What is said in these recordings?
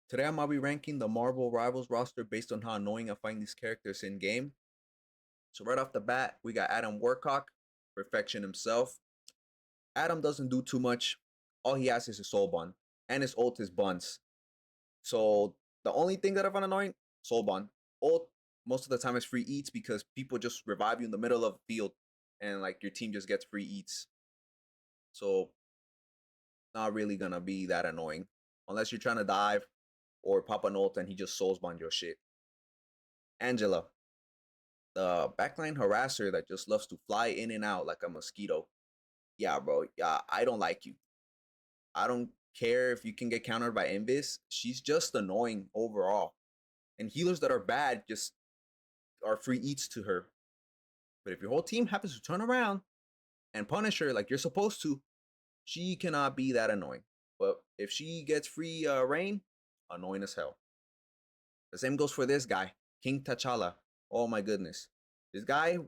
Today I'm gonna be ranking the Marvel Rivals roster based on how annoying I find these characters in game. So right off the bat, we got Adam Warcock, perfection himself. Adam doesn't do too much. All he has is his soul bond, and his ult is buns. So the only thing that I find annoying, soul bond. Ult most of the time is free eats because people just revive you in the middle of the field, and like your team just gets free eats. So not really gonna be that annoying unless you're trying to dive or pop an ult and he just souls bond your shit. Angela, the backline harasser that just loves to fly in and out like a mosquito. Yeah, bro. Yeah, I don't like you. I don't care if you can get countered by Invis. She's just annoying overall. And healers that are bad just are free eats to her. But if your whole team happens to turn around and punish her like you're supposed to, she cannot be that annoying. But if she gets free rain, annoying as hell. The same goes for this guy, King T'Challa. Oh my goodness. This guy,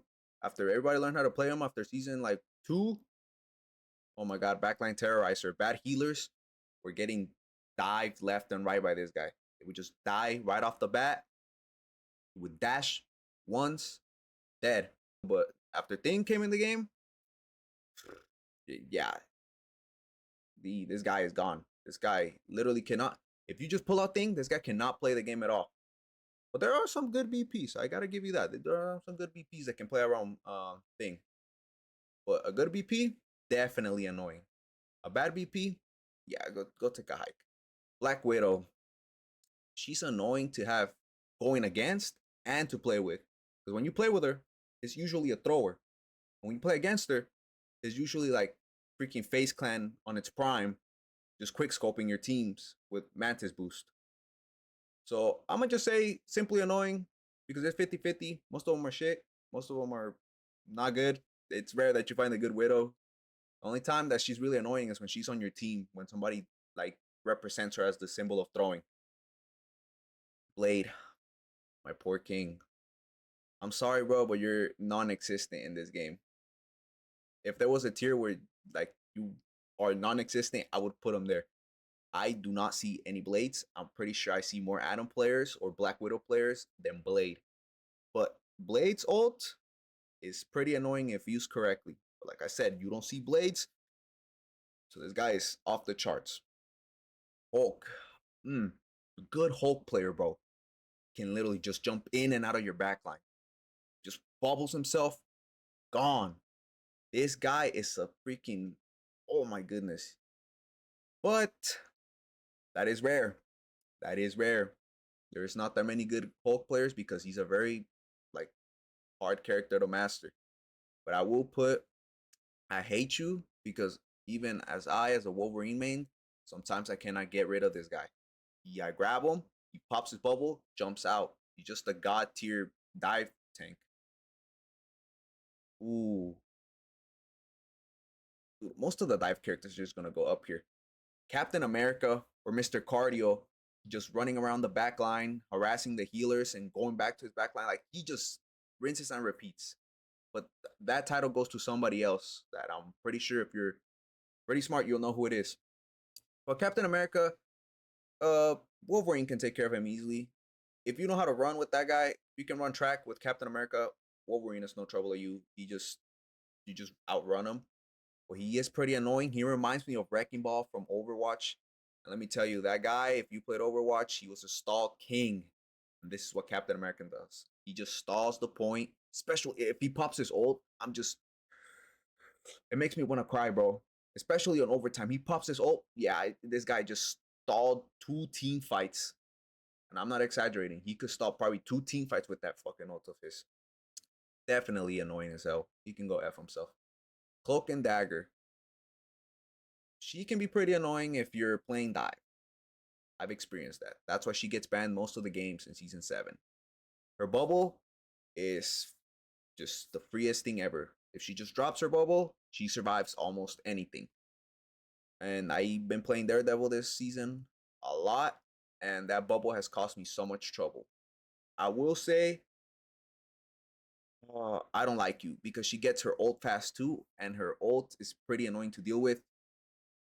after everybody learned how to play him after season like 2, oh my god, backline terrorizer. Bad healers were getting dived left and right by this guy. It would just die right off the bat. It would dash once, dead. But after Thing came in the game, yeah, this guy is gone. This guy literally cannot. If you just pull out Thing, this guy cannot play the game at all. But there are some good BPs. I gotta give you that. There are some good BPs that can play around Thing. But a good BP, definitely annoying. A bad BP, yeah, go take a hike. Black Widow, she's annoying to have going against and to play with. Because when you play with her, it's usually a thrower. When you play against her, it's usually like freaking Face Clan on its prime, just quick scoping your teams with Mantis boost. So I'm gonna just say simply annoying because it's 50-50. Most of them are shit. Most of them are not good. It's rare that you find a good Widow. The only time that she's really annoying is when she's on your team, when somebody like represents her as the symbol of throwing. Blade, my poor king. I'm sorry, bro, but you're non-existent in this game. If there was a tier where like you are non-existent, I would put him there. I do not see any Blades. I'm pretty sure I see more Atom players or Black Widow players than Blade. But Blade's ult is pretty annoying if used correctly. But like I said, you don't see Blades, so this guy is off the charts. Hulk. Good Hulk player, bro. Can literally just jump in and out of your backline. Just bobbles himself, gone. This guy is a freaking, oh my goodness. But that is rare. That is rare. There's not that many good Hulk players because he's a very like hard character to master. But I will put I hate you because even as a Wolverine main, sometimes I cannot get rid of this guy. Yeah, I grab him, he pops his bubble, jumps out. He's just a god tier dive tank. Ooh, most of the dive characters are just gonna go up here. Captain America or Mr. Cardio, just running around the back line, harassing the healers and going back to his back line. Like he just rinses and repeats. But that title goes to somebody else that I'm pretty sure if you're pretty smart, you'll know who it is. But Captain America, uh, Wolverine can take care of him easily. If you know how to run with that guy, you can run track with Captain America. Wolverine is no trouble at you. You just outrun him. But he is pretty annoying. He reminds me of Wrecking Ball from Overwatch. And let me tell you, that guy, if you played Overwatch, he was a stall king. And this is what Captain America does. He just stalls the point. Especially if he pops his ult, it makes me want to cry, bro. Especially on overtime. He pops his ult. Yeah, this guy just stalled 2 team fights. And I'm not exaggerating. He could stall probably 2 team fights with that fucking ult of his. Definitely annoying as hell. He can go F himself. Cloak and Dagger. She can be pretty annoying if you're playing dive. I've experienced that. That's why she gets banned most of the games in season 7. Her bubble is just the freest thing ever. If she just drops her bubble, she survives almost anything. And I've been playing Daredevil this season a lot, and that bubble has cost me so much trouble. I will say, I don't like you because she gets her ult fast too, and her ult is pretty annoying to deal with.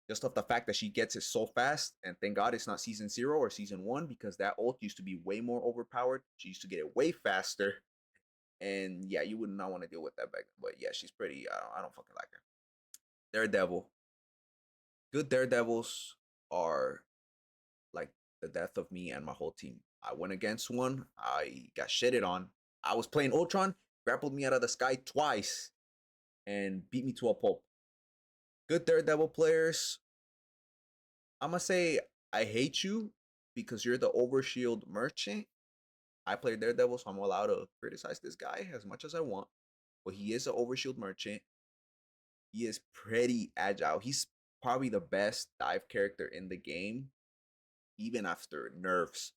Just off the fact that she gets it so fast, and thank God it's not season 0 or season 1, because that ult used to be way more overpowered. She used to get it way faster, and yeah, you would not want to deal with that back then. But yeah, she's pretty. I don't fucking like her. Daredevil. Good Daredevils are like the death of me and my whole team. I went against one. I got shitted on. I was playing Ultron, grappled me out of the sky twice, and beat me to a pulp. Good Daredevil players. I'm gonna say I hate you because you're the overshield merchant. I play Daredevil, so I'm allowed to criticize this guy as much as I want. But he is an overshield merchant. He is pretty agile. He's probably the best dive character in the game, even after nerfs.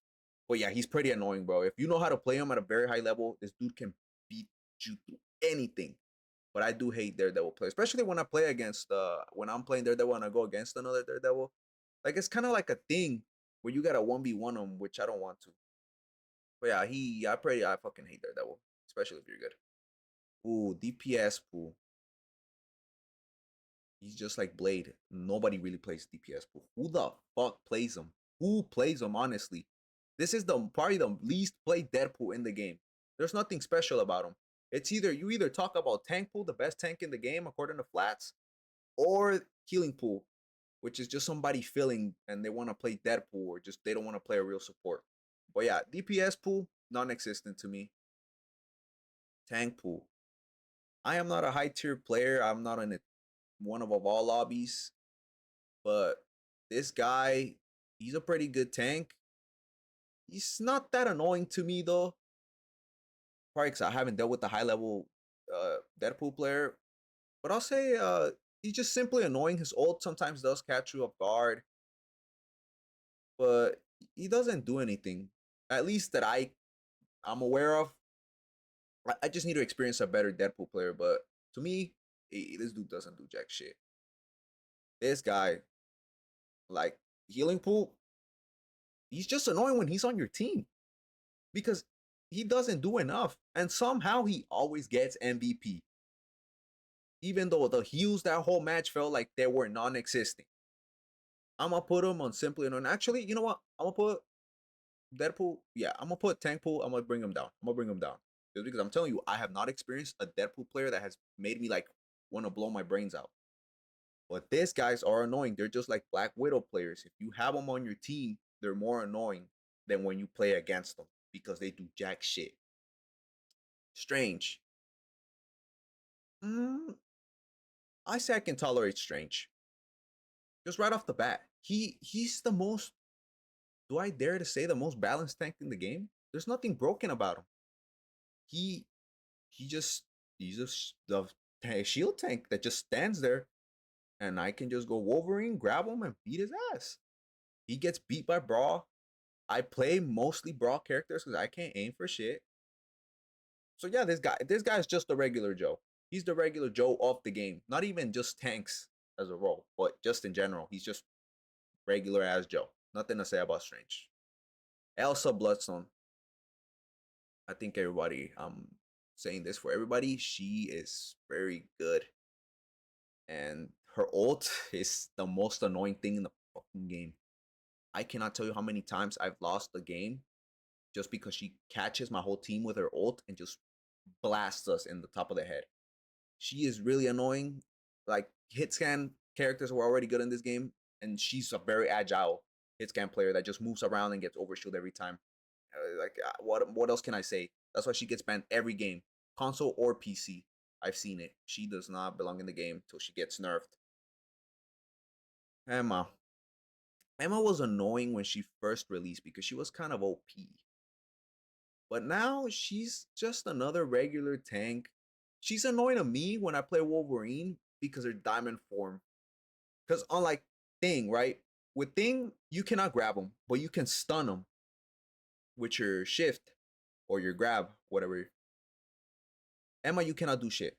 But yeah, he's pretty annoying, bro. If you know how to play him at a very high level, this dude can beat you through anything. But I do hate Daredevil play, especially when I play against when I'm playing Daredevil and I go against another Daredevil. Like it's kind of like a thing where you gotta 1v1 him, which I don't want to. But yeah, I fucking hate Daredevil, especially if you're good. Ooh, DPS pool. He's just like Blade. Nobody really plays DPS pool. Who the fuck plays him? Who plays him? Honestly, this is the probably the least played Deadpool in the game. There's nothing special about him. It's either you either talk about tank pool, the best tank in the game according to Flats, or healing pool, which is just somebody filling and they want to play Deadpool or just they don't want to play a real support. But yeah, DPS pool non-existent to me. Tank pool. I am not a high tier player. I'm not in one of all lobbies, but this guy, he's a pretty good tank. He's not that annoying to me though. Probably because I haven't dealt with the high level Deadpool player. But I'll say he's just simply annoying. His ult sometimes does catch you off guard, but he doesn't do anything. At least that I'm aware of. I just need to experience a better Deadpool player. But to me, this dude doesn't do jack shit. This guy, like healing pool, he's just annoying when he's on your team because he doesn't do enough, and somehow he always gets MVP. Even though the heals that whole match felt like they were non-existent. I'm gonna put him on simply and actually, you know what? I'm gonna put Deadpool. Yeah, I'm gonna put Tankpool. I'm gonna bring him down. I'm gonna bring him down. Just because I'm telling you, I have not experienced a Deadpool player that has made me like want to blow my brains out. But these guys are annoying. They're just like Black Widow players. If you have them on your team, they're more annoying than when you play against them because they do jack shit. Strange. Mm, I say I can tolerate Strange. Just right off the bat. He's the most, do I dare to say, the most balanced tank in the game? There's nothing broken about him. He he just he's just the shield tank that just stands there, and I can just go Wolverine, grab him, and beat his ass. He gets beat by Brawl. I play mostly Brawl characters because I can't aim for shit. So yeah, this guy's just a regular Joe. He's the regular Joe of the game. Not even just tanks as a role, but just in general. He's just regular as Joe. Nothing to say about Strange. Elsa Bloodstone. I think everybody, I'm saying this for everybody, she is very good. And her ult is the most annoying thing in the fucking game. I cannot tell you how many times I've lost the game just because she catches my whole team with her ult and just blasts us in the top of the head. She is really annoying. Like hit scan characters were already good in this game, and she's a very agile hit scan player that just moves around and gets overshield every time. What else can I say? That's why she gets banned every game, console or PC. I've seen it. She does not belong in the game till she gets nerfed. Emma. Emma was annoying when she first released because she was kind of OP. But now she's just another regular tank. She's annoying to me when I play Wolverine because her diamond form. Because unlike Thing, right? With Thing, you cannot grab him, but you can stun him with your shift or your grab, whatever. Emma, you cannot do shit.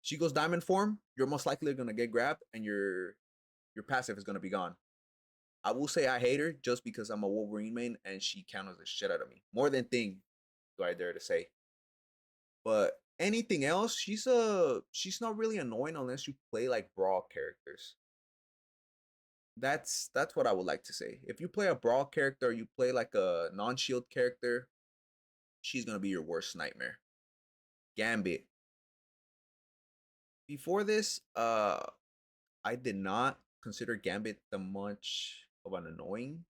She goes diamond form, you're most likely gonna get grabbed and your passive is gonna be gone. I will say I hate her just because I'm a Wolverine main and she counters the shit out of me. More than Thing, do I dare to say. But anything else, she's not really annoying unless you play like Brawl characters. That's what I would like to say. If you play a brawl character, you play like a non-shield character, she's gonna be your worst nightmare. Gambit. Before this, I did not consider Gambit the much of an annoying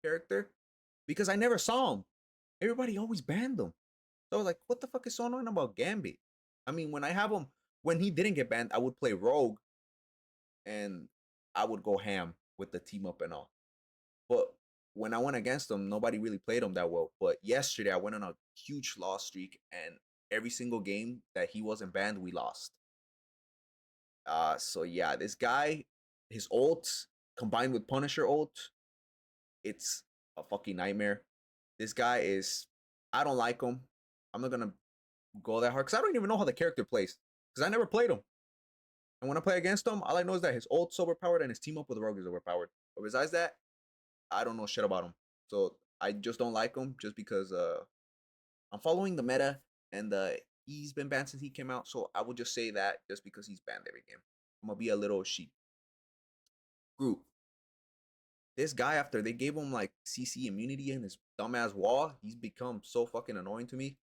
character because I never saw him. Everybody always banned him. So I was like, what the fuck is so annoying about Gambit? I mean, when I have him, when he didn't get banned, I would play Rogue and I would go ham with the team up and all. But when I went against him, nobody really played him that well. But yesterday, I went on a huge loss streak, and every single game that he wasn't banned, we lost. So yeah, this guy, his ult combined with Punisher ult, it's a fucking nightmare. This guy is, I don't like him. I'm not gonna go that hard because I don't even know how the character plays because I never played him. And when I play against him, all I know is that his ult's overpowered and his team up with Rogue is overpowered. But besides that, I don't know shit about him. So I just don't like him just because I'm following the meta and he's been banned since he came out. So I would just say that just because he's banned every game. I'm gonna be a little sheep. Group. This guy, after they gave him like CC immunity and his dumbass wall, he's become so fucking annoying to me.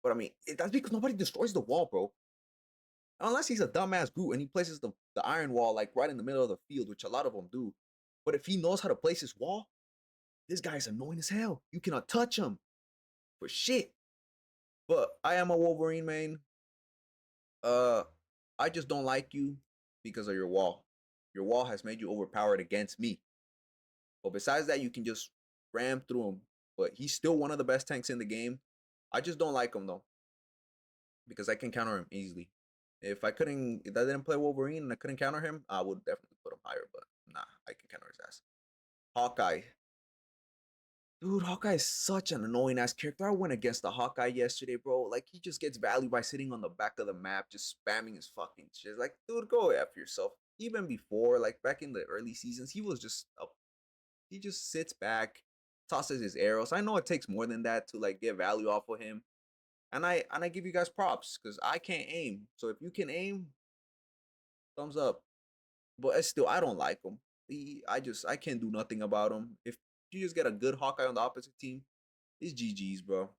But I mean, that's because nobody destroys the wall, bro. Unless he's a dumbass Groot and he places the iron wall like right in the middle of the field, which a lot of them do. But if he knows how to place his wall, this guy's annoying as hell. You cannot touch him for shit. But I am a Wolverine main. Uh, I just don't like you because of your wall. Your wall has made you overpowered against me. But besides that, you can just ram through him. But he's still one of the best tanks in the game. I just don't like him though because I can counter him easily. If I didn't play Wolverine and I couldn't counter him, I would definitely put him higher. But nah, I can counter his ass. Hawkeye, dude, Hawkeye is such an annoying ass character. I went against the Hawkeye yesterday, bro. Like he just gets value by sitting on the back of the map, just spamming his fucking shit. Like, dude, go after yourself. Even before, like back in the early seasons, he was just a he just sits back, tosses his arrows. I know it takes more than that to like get value off of him. And I give you guys props because I can't aim. So if you can aim, thumbs up. But it's still I don't like him. I can't do nothing about him. If you just get a good Hawkeye on the opposite team, it's GG's, bro.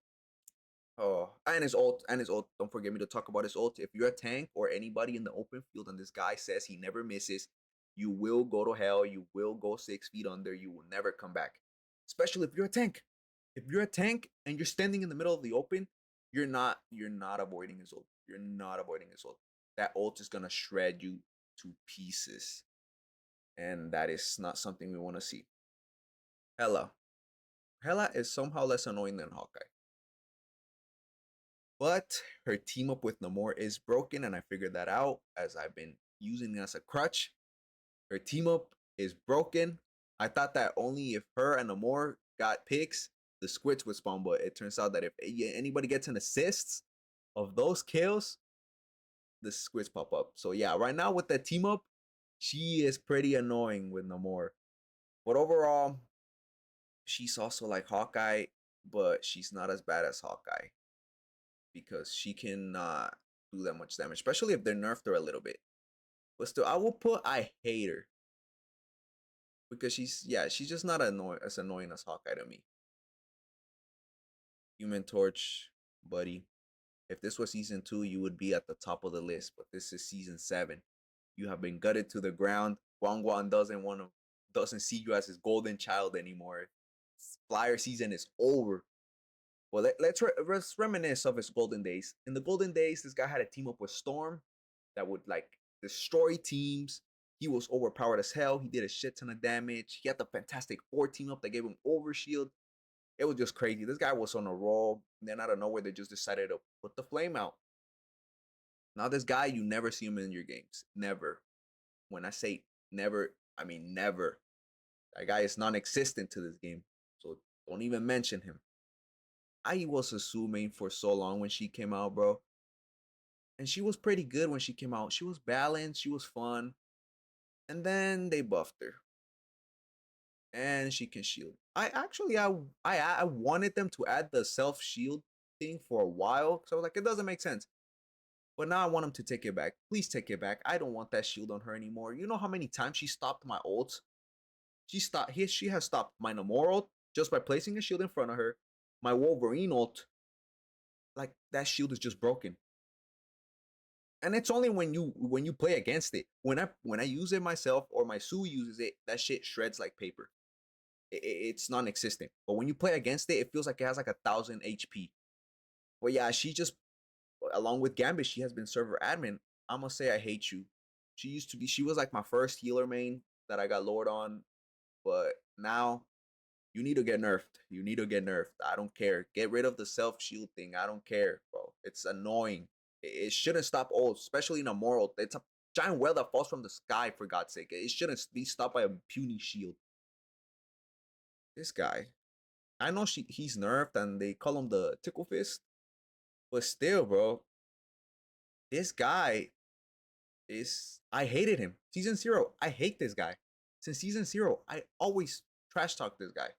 Oh, and his ult, and his ult. Don't forget me to talk about his ult. If you're a tank or anybody in the open field and this guy says he never misses, you will go to hell. You will go 6 feet under. You will never come back. Especially if you're a tank. If you're a tank and you're standing in the middle of the open, you're not avoiding his ult. You're not avoiding his ult. That ult is gonna shred you to pieces. And that is not something we want to see. Hela. Hela is somehow less annoying than Hawkeye. But her team up with Namor is broken, and I figured that out as I've been using it as a crutch. Her team up is broken. I thought that only if her and Namor got picks, the squits would spawn, but it turns out that if anybody gets an assist of those kills, the squits pop up. So yeah, right now with that team up, she is pretty annoying with Namor. But overall, she's also like Hawkeye, but she's not as bad as Hawkeye because she cannot do that much damage, especially if they're nerfed her a little bit. But still, I hate her because she's just not as annoying as Hawkeye to me. Human Torch, buddy. If this was season 2, you would be at the top of the list, but this is season 7. You have been gutted to the ground. Guan Guan doesn't see you as his golden child anymore. Flyer season is over. Well, let's reminisce of his golden days. In the golden days, this guy had a team up with Storm that would like destroy teams. He was overpowered as hell. He did a shit ton of damage. He had the Fantastic Four team up that gave him overshield. It was just crazy. This guy was on a roll. And then out of nowhere, they just decided to put the flame out. Now this guy, you never see him in your games. Never. When I say never, I mean never. That guy is non-existent to this game. So don't even mention him. I was assuming for so long when she came out, bro. And she was pretty good when she came out. She was balanced, she was fun. And then they buffed her. And she can shield. I wanted them to add the self-shield thing for a while. So I was like, it doesn't make sense. But now I want him to take it back. Please take it back. I don't want that shield on her anymore. You know how many times she stopped my ult? She has stopped my Namor ult just by placing a shield in front of her. My Wolverine ult, like that shield is just broken. And it's only when you play against it. When I use it myself or my Sue uses it, that shit shreds like paper. It's non-existent. But when you play against it, it feels like it has like 1,000 HP. But yeah, she just, along with Gambit, she has been server admin. I'm gonna say I hate you. She was like my first healer main that I got lowered on, but now you need to get nerfed. You need to get nerfed. I don't care. Get rid of the self shield thing. I don't care, bro. It's annoying. It shouldn't stop ult, especially in a moral. It's a giant well that falls from the sky, for God's sake. It shouldn't be stopped by a puny shield. This guy. I know he's nerfed and they call him the Tickle Fist, but still, bro, this guy is. I hated him. Season 0, I hate this guy. Since Season 0, I always trash talk this guy.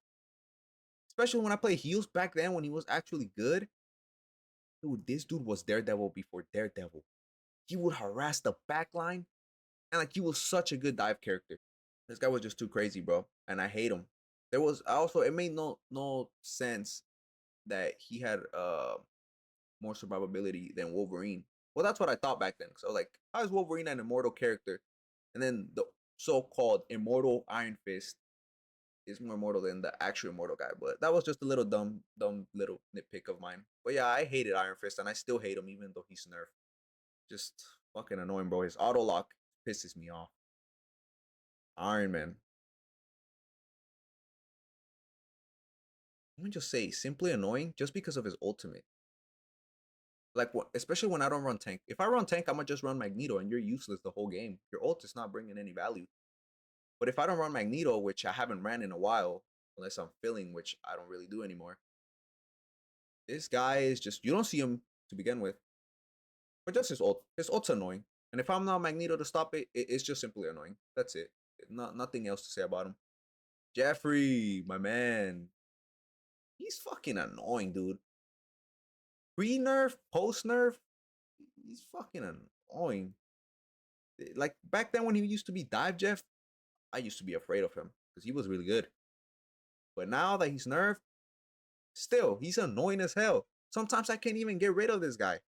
Especially when I play heals back then when he was actually good. Dude, this dude was Daredevil before Daredevil. He would harass the backline, and like he was such a good dive character. This guy was just too crazy, bro, and I hate him. There was also it made no sense that he had more survivability than Wolverine. Well, that's what I thought back then. So like, how is Wolverine an immortal character, and then the so-called immortal Iron Fist is more immortal than the actual immortal guy? But that was just a little dumb little nitpick of mine. But yeah, I hated Iron Fist, and I still hate him even though he's nerfed. Just fucking annoying, bro. His auto lock pisses me off. Iron Man. Let me just say, simply annoying just because of his ultimate. Like, especially when I don't run tank. If I run tank, I'm gonna just run Magneto, and you're useless the whole game. Your ult is not bringing any value. But if I don't run Magneto, which I haven't ran in a while, unless I'm filling, which I don't really do anymore, this guy is just, you don't see him to begin with. But just his ult. His ult's annoying. And if I'm not Magneto to stop it, it's just simply annoying. That's it. Nothing else to say about him. Jeffrey, my man. He's fucking annoying, dude. Pre-nerf, post-nerf, he's fucking annoying. Like back then when he used to be Dive Jeff, I used to be afraid of him because he was really good. But now that he's nerfed, still he's annoying as hell. Sometimes I can't even get rid of this guy.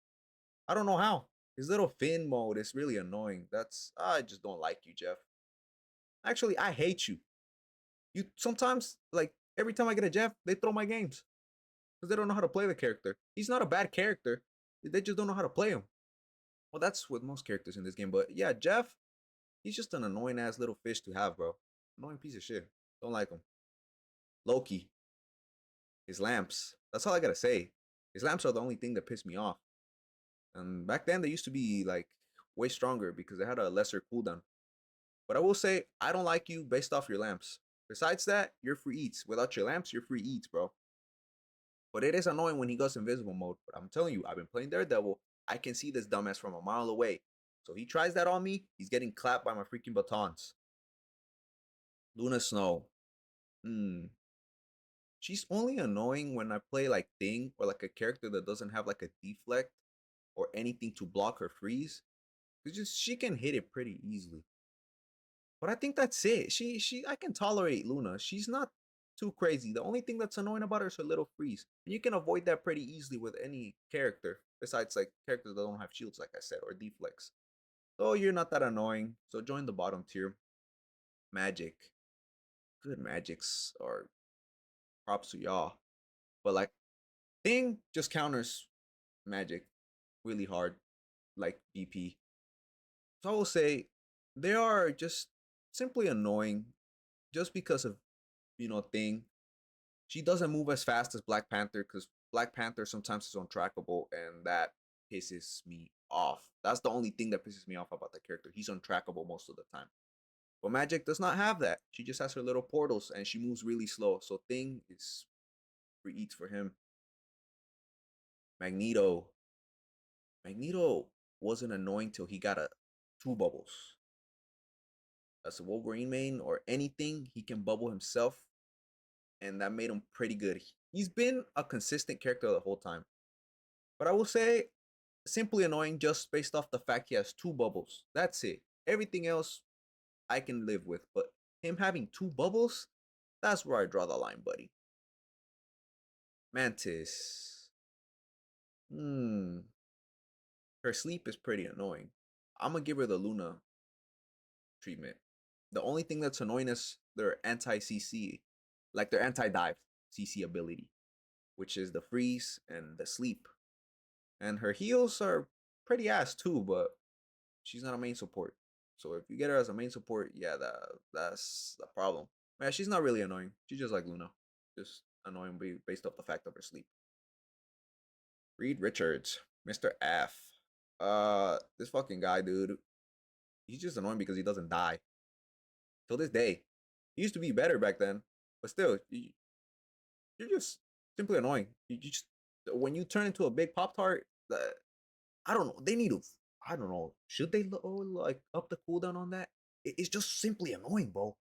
I don't know how. His little fin mode is really annoying. I just don't like you, Jeff. Actually, I hate you. You sometimes like every time I get a Jeff, they throw my games because they don't know how to play the character. He's not a bad character. They just don't know how to play him. Well, that's with most characters in this game. But yeah, Jeff, he's just an annoying ass little fish to have, bro. Annoying piece of shit. Don't like him. Loki, his lamps. That's all I gotta say. His lamps are the only thing that piss me off. And back then they used to be like way stronger because they had a lesser cooldown. But I will say I don't like you based off your lamps. Besides that, you're free eats. Without your lamps, you're free eats, bro. But it is annoying when he goes invisible mode. But I'm telling you, I've been playing Daredevil. I can see this dumbass from a mile away. So he tries that on me, he's getting clapped by my freaking batons. Luna Snow. She's only annoying when I play like Thing or like a character that doesn't have like a deflect or anything to block or freeze. It's just she can hit it pretty easily. But I think that's it. I can tolerate Luna. She's not too crazy. The only thing that's annoying about her is her little freeze. And you can avoid that pretty easily with any character, besides like characters that don't have shields, like I said, or deflects. So you're not that annoying. So join the bottom tier. Magic. Good magics are props to y'all. But like Thing just counters magic really hard, like BP. So I will say they are just simply annoying just because of Thing. She doesn't move as fast as Black Panther because Black Panther sometimes is untrackable, and that pisses me off. That's the only thing that pisses me off about the character. He's untrackable most of the time. But Magic does not have that. She just has her little portals and she moves really slow. So Thing is free eats for him. Magneto. Magneto wasn't annoying till he got a two bubbles. As a Wolverine main or anything, he can bubble himself, and that made him pretty good. He's been a consistent character the whole time. But I will say, simply annoying just based off the fact he has two bubbles. That's it. Everything else I can live with, but him having two bubbles, that's where I draw the line, buddy. Mantis. Hmm. Her sleep is pretty annoying. I'm gonna give her the Luna treatment. The only thing that's annoying is their anti CC, like their anti dive CC ability, which is the freeze and the sleep. And her heals are pretty ass too, but she's not a main support. So if you get her as a main support, yeah, that's the problem. Man, she's not really annoying. She's just like Luna, just annoying based off the fact of her sleep. Reed Richards, Mr. F. This fucking guy, dude. He's just annoying because he doesn't die. Till this day. He used to be better back then, but still, you're just simply annoying. You just when you turn into a big Pop Tart, I don't know. They need to. I don't know. Should they like up the cooldown on that? It's just simply annoying, bro.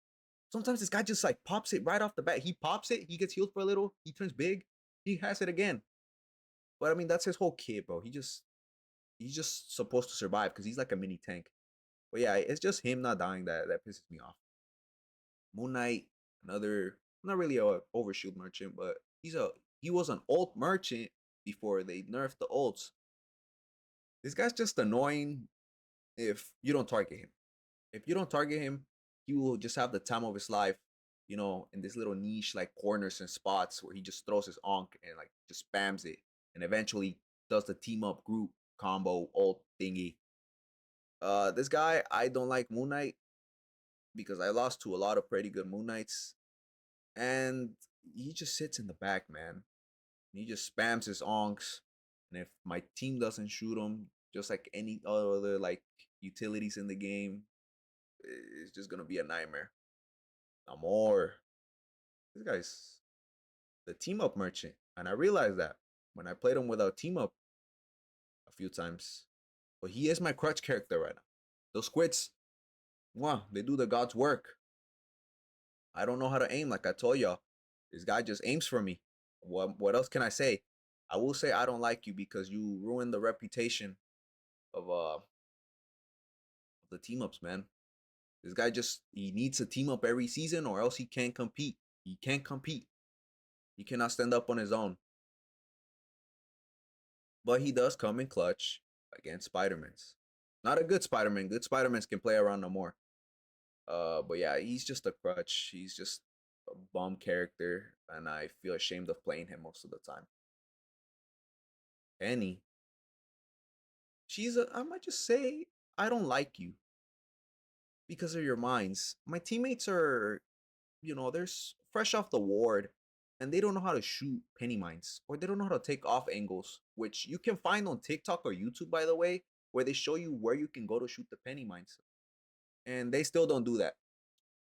Sometimes this guy just like pops it right off the bat. He pops it. He gets healed for a little. He turns big. He has it again. But I mean, that's his whole kit, bro. He's just supposed to survive because he's like a mini tank. But yeah, it's just him not dying that pisses me off. Moon Knight, another not really a overshield merchant, but he was an ult merchant before they nerfed the ults. This guy's just annoying if you don't target him. If you don't target him, he will just have the time of his life, in this little niche like corners and spots where he just throws his onk and like just spams it and eventually does the team up group combo ult thingy. This guy, I don't like Moon Knight because I lost to a lot of pretty good Moon Knights. And he just sits in the back, man. He just spams his onks. And if my team doesn't shoot him, just like any other like utilities in the game, it's just gonna be a nightmare. Namor. This guy's the team up merchant. And I realized that when I played him without team up a few times. But he is my crutch character right now. Those squids, wow, they do the God's work. I don't know how to aim, like I told y'all. This guy just aims for me. What else can I say? I will say I don't like you because you ruined the reputation of the team ups, man. This guy just he needs a team up every season or else he can't compete. He can't compete. He cannot stand up on his own. But he does come in clutch against Spider-Mans. Not a good Spider-Man. Good Spider-Mans can play around no more. But yeah, he's just a crutch. He's just a bum character, and I feel ashamed of playing him most of the time. Penny, I might just say, I don't like you because of your mines. My teammates are, they're fresh off the ward, and they don't know how to shoot penny mines, or they don't know how to take off angles, which you can find on TikTok or YouTube, by the way, where they show you where you can go to shoot the penny mines, and they still don't do that.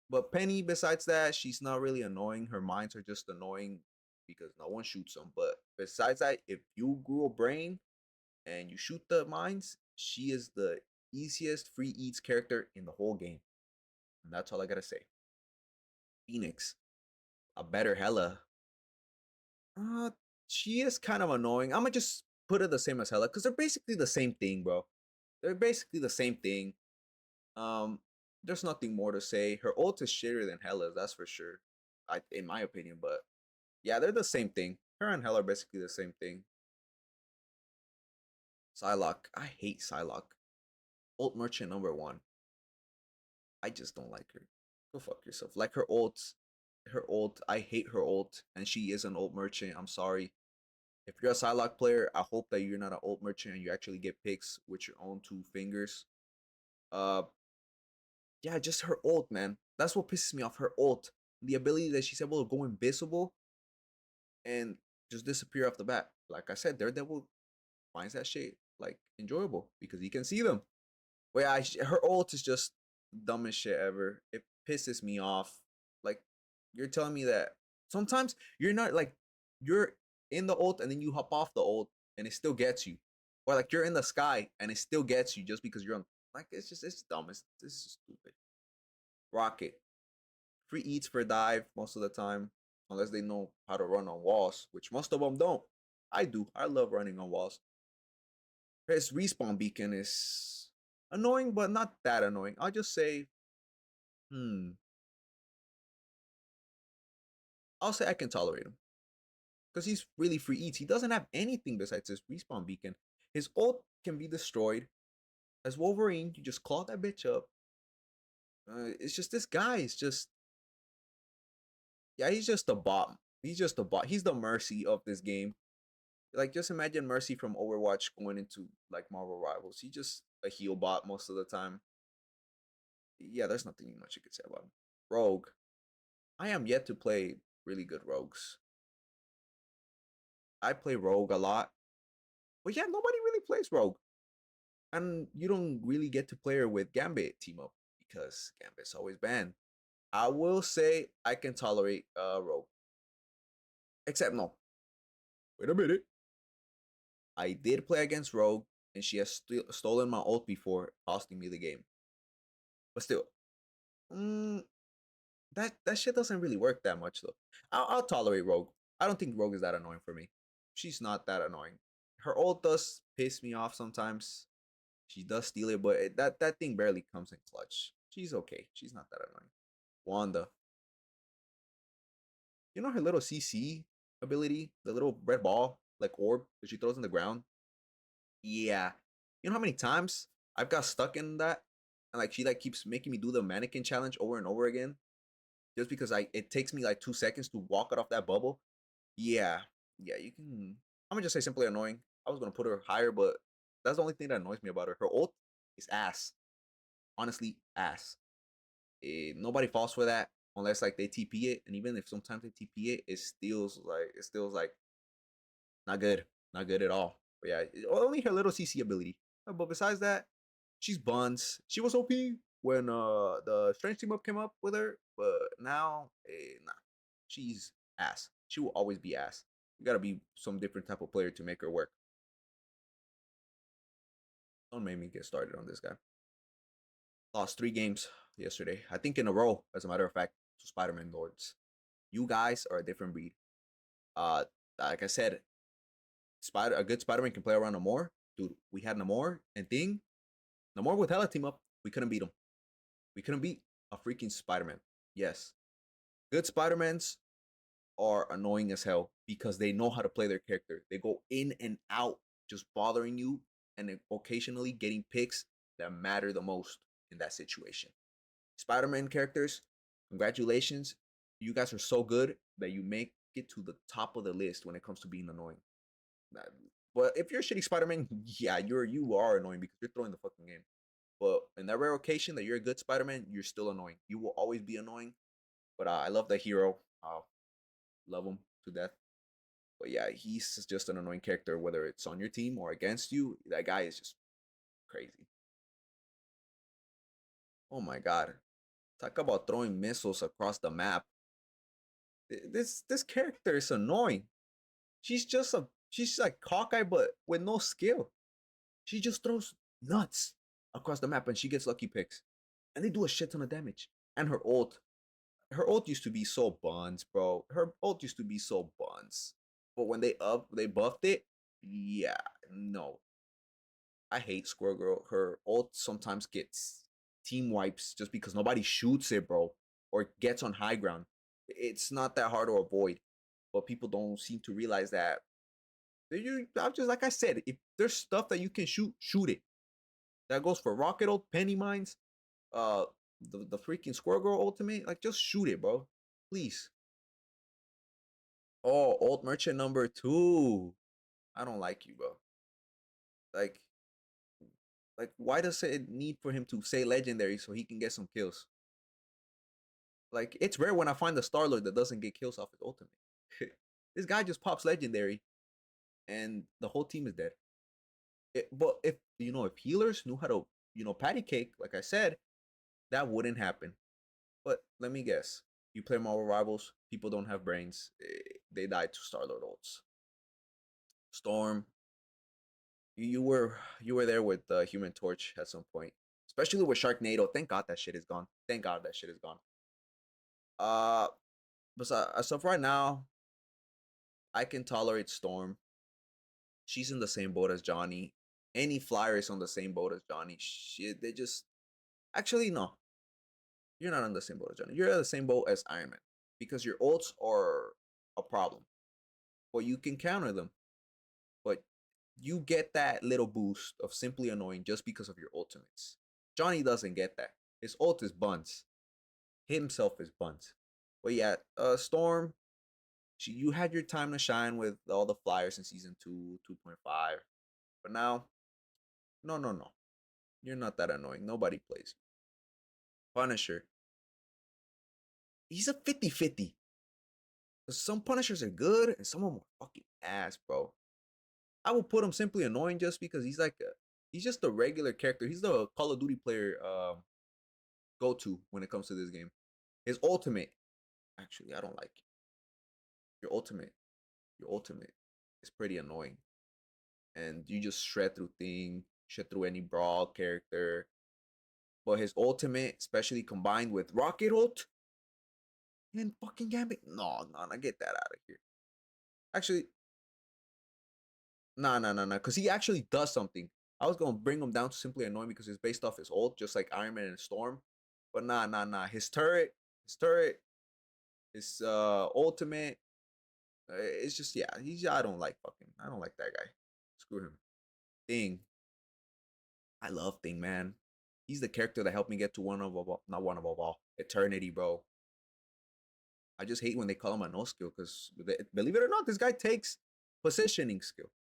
But Penny, besides that, she's not really annoying. Her mines are just annoying because no one shoots them. But besides that, if you grew a brain and you shoot the mines, she is the easiest free eats character in the whole game. And that's all I gotta say. Phoenix, a better Hella. Uh, she is kind of annoying. I'm gonna just put it the same as Hella because they're basically the same thing, bro. They're basically the same thing. Um, there's nothing more to say. Her ult is shitter than Hella's, that's for sure. In my opinion, but yeah, they're the same thing. Her and Hella are basically the same thing. Psylocke, I hate Psylocke. Ult Merchant number one. I just don't like her. Go fuck yourself. Like her ult. I hate her ult, and she is an ult merchant. I'm sorry. If you're a Psylocke player, I hope that you're not an ult merchant and you actually get picks with your own two fingers. Uh, yeah, just her ult, man. That's what pisses me off. Her ult, the ability that she's able to go invisible and just disappear off the bat. Like I said, Daredevil finds that shit like enjoyable because he can see them. But yeah, her ult is just dumbest shit ever. It pisses me off. Like you're telling me that sometimes you're not like you're in the ult and then you hop off the ult and it still gets you, or like you're in the sky and it still gets you just because you're on. Like it's dumb. This is stupid. Rocket free eats for dive most of the time, unless they know how to run on walls, which most of them don't. I do. I love running on walls. His respawn beacon is annoying, but not that annoying. I'll just say, hmm. I'll say I can tolerate him. Because he's really free eats. He doesn't have anything besides his respawn beacon. His ult can be destroyed. As Wolverine, you just claw that bitch up. It's just this guy is just, yeah, he's just a bot. He's just a bot. He's the Mercy of this game. Like, just imagine Mercy from Overwatch going into like Marvel Rivals. He's just a heal bot most of the time. Yeah, there's nothing much you could say about him. Rogue. I am yet to play really good rogues. I play Rogue a lot. But yeah, nobody really plays Rogue. And you don't really get to play her with Gambit team up because Gambit's always banned. I will say I can tolerate Rogue. Except no. Wait a minute. I did play against Rogue, and she has stolen my ult before, costing me the game. But still, mm, that shit doesn't really work that much though. I'll tolerate Rogue. I don't think Rogue is that annoying for me. She's not that annoying. Her ult does piss me off sometimes. She does steal it, but that thing barely comes in clutch. She's okay. She's not that annoying. Wanda. You know her little CC ability? The little red ball, like orb that she throws in the ground? Yeah. You know how many times I've got stuck in that? And like she like keeps making me do the mannequin challenge over and over again. Just because it takes me like 2 seconds to walk it off that bubble. Yeah. Yeah, you can I'm gonna just say simply annoying. I was gonna put her higher, but that's the only thing that annoys me about her. Her ult is ass. Honestly, ass. Nobody falls for that unless like they TP it, and even if sometimes they TP it, it still like not good at all. But yeah, only her little CC ability. But besides that, she's buns. She was OP when the Strange team up came up with her, but now nah, she's ass. She will always be ass. You gotta be some different type of player to make her work. Don't make me get started on this guy. Lost 3 games yesterday, I think in a row, as a matter of fact, to Spider-Man Lords. You guys are a different breed. Uh, like I said, a good Spider-Man can play around Namor. Dude, we had Namor and Thing. Namor with Hela team up. We couldn't beat him. We couldn't beat a freaking Spider-Man. Yes. Good Spider-Mans are annoying as hell because they know how to play their character. They go in and out, just bothering you and occasionally getting picks that matter the most in that situation. Spider-Man characters, congratulations. You guys are so good that you make it to the top of the list when it comes to being annoying. But if you're a shitty Spider-Man, yeah, you are annoying because you're throwing the fucking game. But in that rare occasion that you're a good Spider-Man, you're still annoying. You will always be annoying. But I love the hero. Love him to death. But yeah, he's just an annoying character, whether it's on your team or against you. That guy is just crazy. Oh my god. Talk about throwing missiles across the map. This character is annoying. She's like Hawkeye, but with no skill. She just throws nuts across the map and she gets lucky picks. And they do a shit ton of damage. And her ult used to be so buns, bro. Her ult used to be so buns. But when they buffed it, yeah, no. I hate Squirrel Girl. Her ult sometimes gets team wipes just because nobody shoots it, bro, or gets on high ground. It's not that hard to avoid, but people don't seem to realize that. I'm just like I said, if there's stuff that you can shoot, shoot it. That goes for Rocket ult, Penny Mines, uh, the freaking Squirrel Girl ultimate. Like, just shoot it, bro. Please. Oh, Ult Merchant number 2. I don't like you, bro. Like, why does it need for him to say legendary so he can get some kills? Like, it's rare when I find the Star Lord that doesn't get kills off his ultimate. This guy just pops legendary, and the whole team is dead. But if healers knew how to patty cake, like I said, that wouldn't happen. But let me guess, you play Marvel Rivals, people don't have brains. They died to Star Lord ults. Storm, you were there with the Human Torch at some point, especially with Sharknado. Thank God that shit is gone. Thank God that shit is gone. Uh, but as of right now, I can tolerate Storm. She's in the same boat as Johnny, any flyer is on the same boat as Johnny. Shit, they just actually no. You're not on the same boat as Johnny. You're on the same boat as Iron Man because your ults are a problem. But you can counter them. But you get that little boost of simply annoying just because of your ultimates. Johnny doesn't get that. His ult is buns. Himself is buns. But yeah, Storm, you had your time to shine with all the flyers in season 2, 2.5. But now, no, no, no. You're not that annoying. Nobody plays you. Punisher, he's a 50-50. Some Punishers are good and some of them are fucking ass, bro. I will put him simply annoying just because he's just a regular character. He's the Call of Duty player go to when it comes to this game. His ultimate, actually, I don't like it. Your ultimate. Your ultimate is pretty annoying, and you just shred through any brawl character. But his ultimate, especially combined with Rocket Ult and fucking Gambit, no, get that out of here. Actually, no, because he actually does something. I was gonna bring him down to simply annoying because it's based off his ult, just like Iron Man and Storm. But nah. His ultimate. It's just yeah. I don't like that guy. Screw him. Thing. I love Thing, man. He's the character that helped me get to not one of all eternity, bro. I just hate when they call him a no skill because believe it or not, this guy takes positioning skill.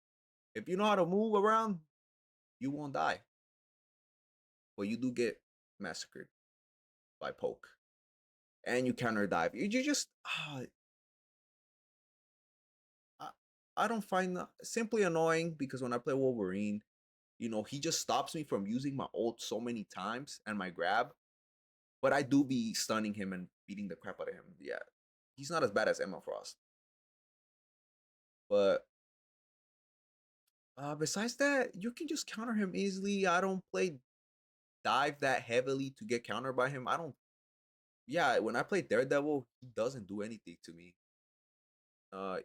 If you know how to move around, you won't die. But you do get massacred by poke. And you counter dive. You just I don't find that simply annoying because when I play Wolverine, he just stops me from using my ult so many times and my grab. But I do be stunning him and beating the crap out of him. Yeah. He's not as bad as Emma Frost. But besides that, you can just counter him easily. I don't play dive that heavily to get countered by him. I don't. Yeah, when I play Daredevil, he doesn't do anything to me. Uh,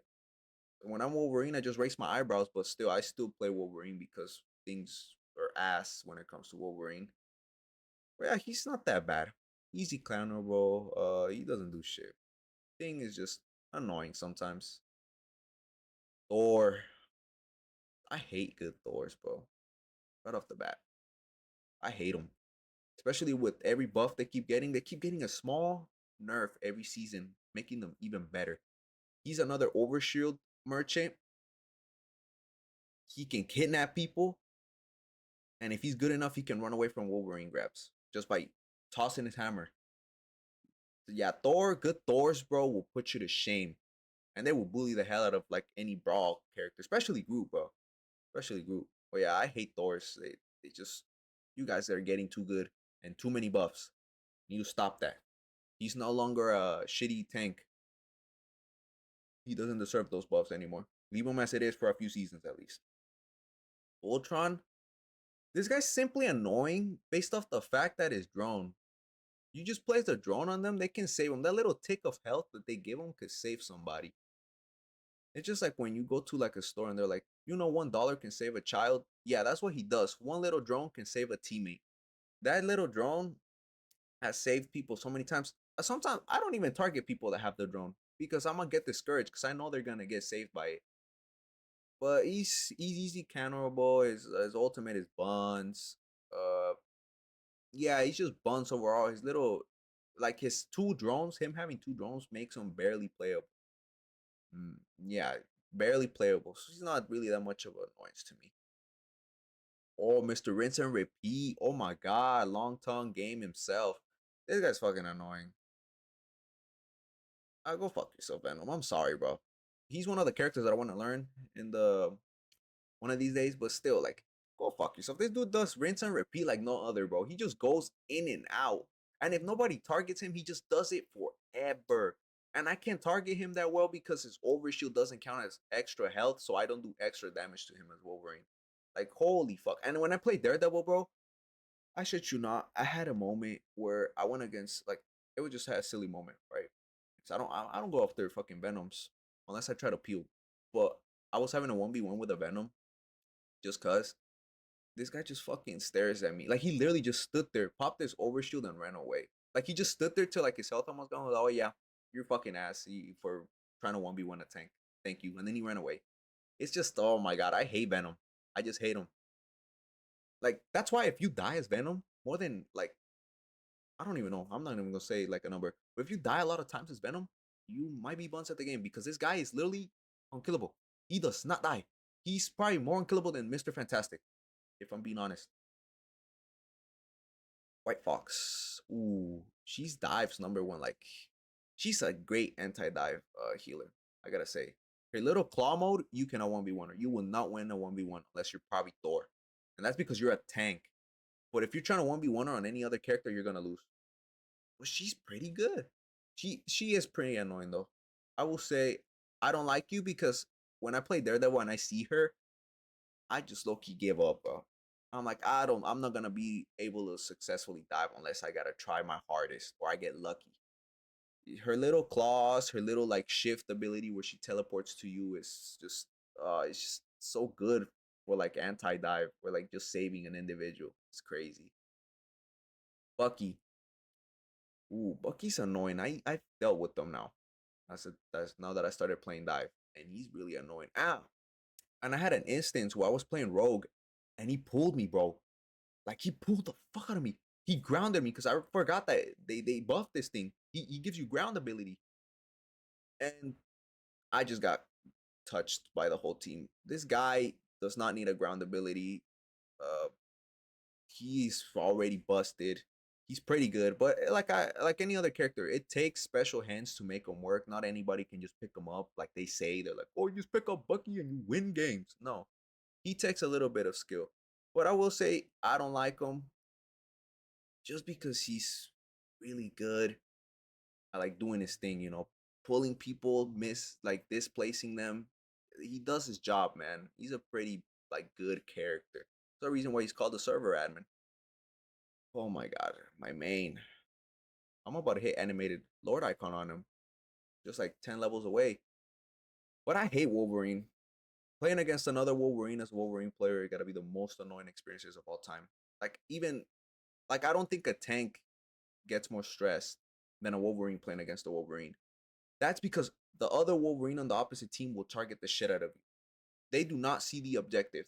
when I'm Wolverine, I just raise my eyebrows, but still, I still play Wolverine because things are ass when it comes to Wolverine. But yeah, he's not that bad. Easy counterable. He doesn't do shit. Thing is just annoying sometimes. Thor. I hate good Thors, bro. Right off the bat. I hate them. Especially with every buff they keep getting. They keep getting a small nerf every season, making them even better. He's another overshield merchant. He can kidnap people. And if he's good enough, he can run away from Wolverine grabs just by tossing his hammer. So yeah, good Thors, bro, will put you to shame. And they will bully the hell out of like any brawl character, especially Groot, bro. Especially Groot. But yeah, I hate Thors. They just, you guys are getting too good and too many buffs. You need to stop that. He's no longer a shitty tank. He doesn't deserve those buffs anymore. Leave him as it is for a few seasons at least. Ultron, this guy's simply annoying based off the fact that his drone. You just place a drone on them, they can save him. That little tick of health that they give him could save somebody. It's just like when you go to like a store and they're like, $1 can save a child. Yeah, that's what he does. One little drone can save a teammate. That little drone has saved people so many times. Sometimes I don't even target people that have the drone because I'm gonna get discouraged because I know they're gonna get saved by it. But he's easy counterable. His ultimate is buns. Yeah, he's just buns overall. His little, like his two drones, him having two drones makes him barely playable. Yeah, barely playable. So he's not really that much of an annoyance to me. Oh, Mr. Rinse and Repeat. Oh my god, long tongue game himself. This guy's fucking annoying. I'll go fuck yourself, Venom. I'm sorry, bro. He's one of the characters that I want to learn in the one of these days, but still, like, go fuck yourself. This dude does rinse and repeat like no other, bro. He just goes in and out. And if nobody targets him, he just does it forever. And I can't target him that well because his overshield doesn't count as extra health, so I don't do extra damage to him as Wolverine. Like, holy fuck. And when I play Daredevil, bro, I shit you not, I had a moment where I went against, like, it was just a silly moment, right? So I don't go after fucking Venoms unless I try to peel. But I was having a 1v1 with a Venom just cuz. This guy just fucking stares at me. Like he literally just stood there, popped his overshield and ran away. Like he just stood there till like his health almost gone. Like, oh yeah, you're fucking ass for trying to 1v1 a tank. Thank you. And then he ran away. It's just, oh my god, I hate Venom. I just hate him. Like that's why if you die as Venom, more than like I don't even know. I'm not even gonna say like a number. But if you die a lot of times as Venom, you might be buns at the game because this guy is literally unkillable. He does not die. He's probably more unkillable than Mr. Fantastic, if I'm being honest. White Fox. Ooh, she's dives number one. Like, she's a great anti-dive healer. I gotta say, her little claw mode, you cannot 1v1 her. You will not win a 1v1 unless you're probably Thor, and that's because you're a tank. But if you're trying to 1v1 her on any other character, you're gonna lose. But she's pretty good. She is pretty annoying though. I will say I don't like you because when I play Daredevil and I see her, I just low key give up, bro. I'm like, I'm not gonna be able to successfully dive unless I gotta try my hardest or I get lucky. Her little claws, her little like shift ability where she teleports to you is just, it's just so good for like anti dive or like just saving an individual. It's crazy. Bucky, ooh, Bucky's annoying. I've dealt with them now. That's now that I started playing dive, and he's really annoying. And I had an instance where I was playing Rogue, and he pulled me, bro. Like he pulled the fuck out of me. He grounded me because I forgot that they buffed this thing. He gives you ground ability, and I just got touched by the whole team. This guy does not need a ground ability. Uh, he's already busted. He's pretty good, but like any other character, it takes special hands to make him work. Not anybody can just pick him up like they say. They're like, "Oh, you just pick up Bucky and you win games." No, he takes a little bit of skill. But I will say I don't like him just because he's really good. I like doing his thing, pulling people, like displacing them. He does his job, man. He's a pretty like good character. That's the reason why he's called the server admin. Oh my god, my main. I'm about to hit animated Lord icon on him, just like 10 levels away. But I hate Wolverine. Playing against another Wolverine as a Wolverine player, it gotta be the most annoying experiences of all time. Like even like I don't think a tank gets more stressed than a Wolverine playing against a Wolverine. That's because the other Wolverine on the opposite team will target the shit out of you. They do not see the objective.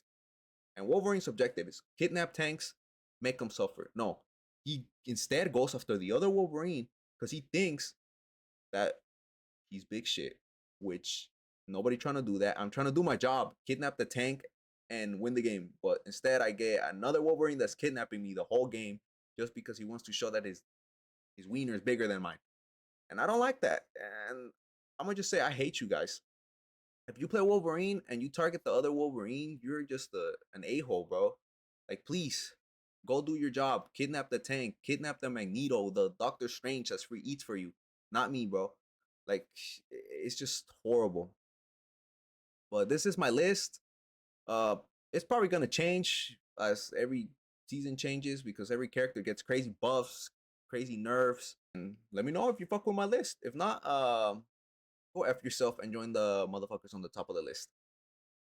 And Wolverine's objective is kidnap tanks, make them suffer. No, he instead goes after the other Wolverine because he thinks that he's big shit, which nobody trying to do that. I'm trying to do my job, kidnap the tank and win the game. But instead, I get another Wolverine that's kidnapping me the whole game just because he wants to show that his wiener is bigger than mine. And I don't like that. And I'm gonna just say I hate you guys. If you play Wolverine and you target the other Wolverine, you're just an a-hole, bro. Like, please, go do your job. Kidnap the tank. Kidnap the Magneto, the Doctor Strange that's free eats for you. Not me, bro. Like, it's just horrible. But this is my list. Uh, it's probably gonna change as every season changes because every character gets crazy buffs, crazy nerfs. And let me know if you fuck with my list. If not, go F yourself and join the motherfuckers on the top of the list.